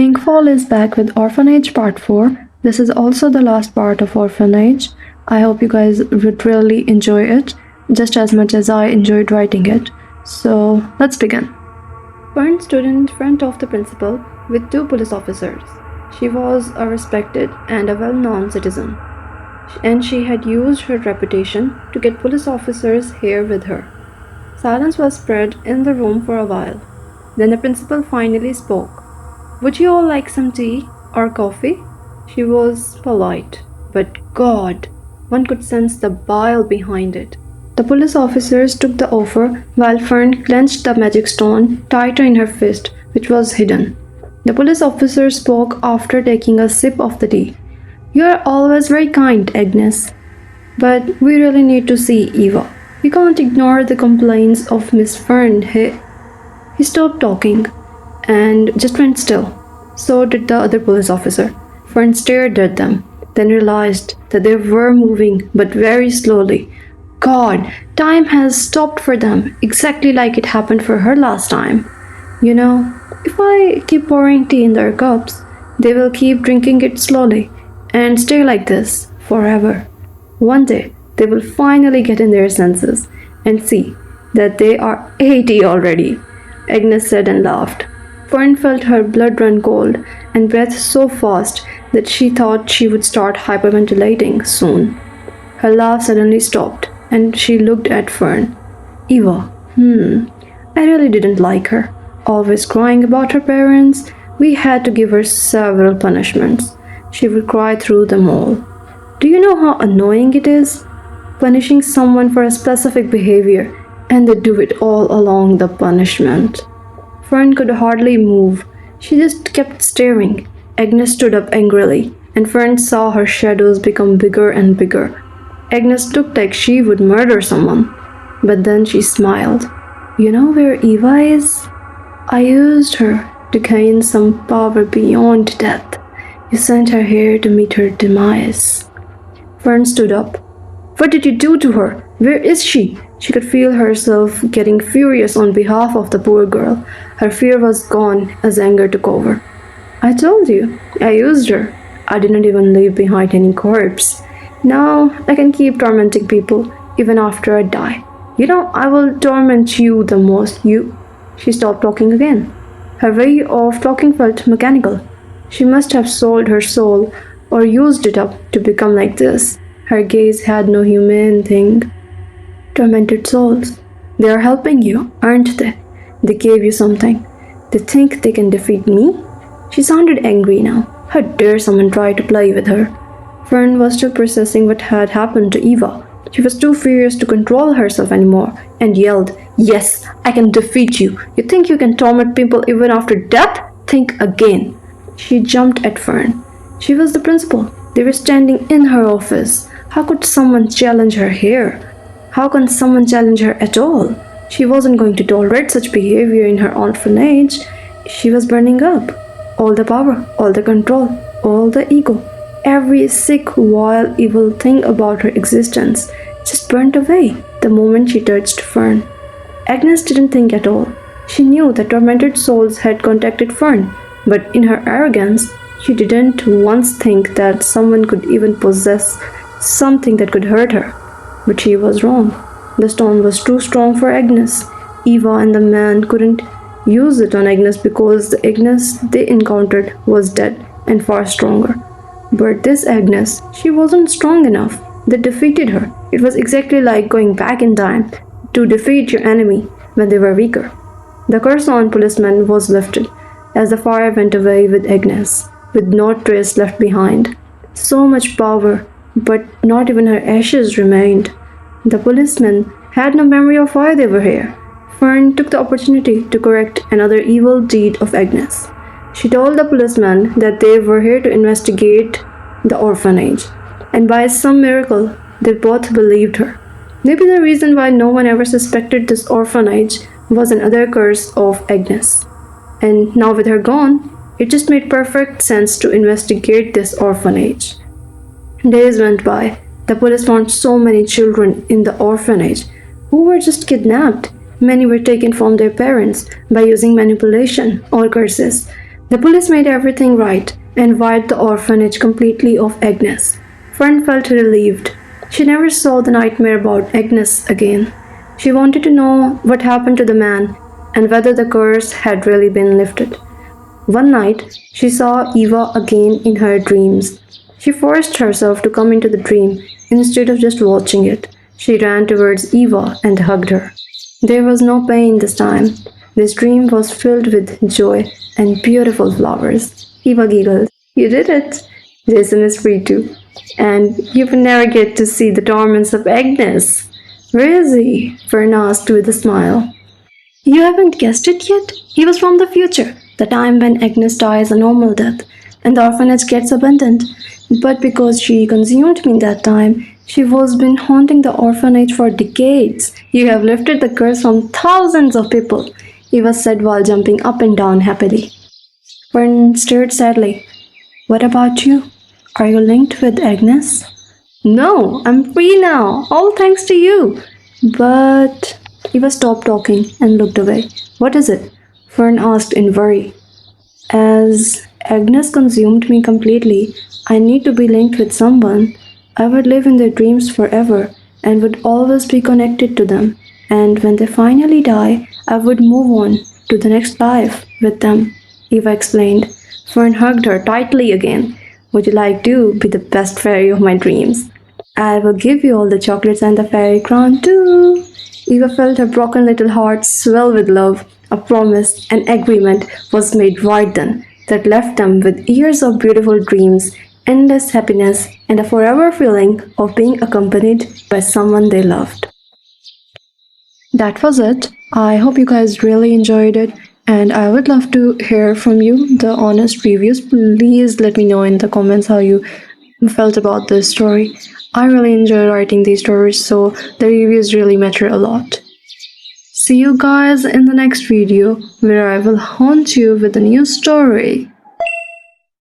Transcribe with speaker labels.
Speaker 1: Inkfall is back with Orphanage Part 4. This is also the last part of Orphanage. I hope you guys would really enjoy it, just as much as I enjoyed writing it. So, let's begin. Fern stood in front of the principal with two police officers. She was a respected and a well-known citizen, and she had used her reputation to get police officers here with her. Silence was spread in the room for a while. Then the principal finally spoke. "Would you all like some tea or coffee?" She was polite, but God, one could sense the bile behind it. The police officers took the offer while Fern clenched the magic stone tighter in her fist, which was hidden. The police officer spoke after taking a sip of the tea. "You are always very kind, Agnes. But we really need to see Eva. We can't ignore the complaints of Miss Fern." He stopped talking and just went still. So did the other police officer. Fern stared at them, then realized that they were moving, but very slowly. God, time has stopped for them, exactly like it happened for her last time. You know, if I keep pouring tea in their cups, they will keep drinking it slowly and stay like this forever. One day, they will finally get in their senses and see that they are 80 already, Agnes said and laughed. Fern felt her blood run cold and breath so fast that she thought she would start hyperventilating soon. Her laugh suddenly stopped and she looked at Fern. "Eva, I really didn't like her. Always crying about her parents. We had to give her several punishments. She would cry through them all. Do you know how annoying it is? Punishing someone for a specific behavior and they do it all along the punishment." Fern could hardly move. She just kept staring. Agnes stood up angrily, and Fern saw her shadows become bigger and bigger. Agnes looked like she would murder someone. But then she smiled. "You know where Eva is? I used her to gain some power beyond death. You sent her here to meet her demise." Fern stood up. "What did you do to her? Where is she?" She could feel herself getting furious on behalf of the poor girl. Her fear was gone as anger took over. "I told you, I used her. I didn't even leave behind any corpse. Now I can keep tormenting people even after I die. You know, I will torment you the most. She stopped talking again. Her way of talking felt mechanical. She must have sold her soul or used it up to become like this. Her gaze had no humane thing. "Tormented souls. They are helping you, aren't they? They gave you something. They think they can defeat me?" She sounded angry now. How dare someone try to play with her? Fern was still processing what had happened to Eva. She was too furious to control herself anymore and yelled, "Yes, I can defeat you. You think you can torment people even after death? Think again." She jumped at Fern. She was the principal. They were standing in her office. How could someone challenge her here? How can someone challenge her at all? She wasn't going to tolerate such behavior in her orphanage. She was burning up. All the power, all the control, all the ego. Every sick, vile, evil thing about her existence just burnt away the moment she touched Fern. Agnes didn't think at all. She knew that tormented souls had contacted Fern, but in her arrogance, she didn't once think that someone could even possess something that could hurt her. But she was wrong. The stone was too strong for Agnes. Eva and the man couldn't use it on Agnes because the Agnes they encountered was dead and far stronger. But this Agnes, she wasn't strong enough. They defeated her. It was exactly like going back in time to defeat your enemy when they were weaker. The curse on policeman was lifted as the fire went away with Agnes, with no trace left behind. So much power, but not even her ashes remained. The policemen had no memory of why they were here. Fern took the opportunity to correct another evil deed of Agnes. She told the policeman that they were here to investigate the orphanage, and by some miracle, they both believed her. Maybe the reason why no one ever suspected this orphanage was another curse of Agnes. And now with her gone, it just made perfect sense to investigate this orphanage. Days went by. The police found so many children in the orphanage who were just kidnapped. Many were taken from their parents by using manipulation or curses. The police made everything right and wiped the orphanage completely of Agnes. Fern felt relieved. She never saw the nightmare about Agnes again. She wanted to know what happened to the man and whether the curse had really been lifted. One night, she saw Eva again in her dreams. She forced herself to come into the dream instead of just watching it. She ran towards Eva and hugged her. There was no pain this time. This dream was filled with joy and beautiful flowers. Eva giggled. You did it. Jason is free too. And you will never get to see the torments of Agnes. Where is he? Fern asked with a smile. You haven't guessed it yet? He was from the future, the time when Agnes dies a normal death and the orphanage gets abandoned. But because she consumed me that time, she was been haunting the orphanage for decades. You have lifted the curse from thousands of people, Eva said while jumping up and down happily. Fern stared sadly. What about you? Are you linked with Agnes? No, I'm free now, all thanks to you. But Eva stopped talking and looked away. What is it? Fern asked in worry. As Agnes consumed me completely, I need to be linked with someone. I would live in their dreams forever and would always be connected to them. And when they finally die, I would move on to the next life with them, Eva explained. Fern hugged her tightly again. Would you like to be the best fairy of my dreams? I will give you all the chocolates and the fairy crown too. Eva felt her broken little heart swell with love. A promise, an agreement was made right then that left them with years of beautiful dreams, endless happiness, and a forever feeling of being accompanied by someone they loved. That was it. I hope you guys really enjoyed it, and I would love to hear from you the honest reviews. Please let me know in the comments how you felt about this story. I really enjoy writing these stories, so the reviews really matter a lot. See you guys in the next video where I will haunt you with a new story.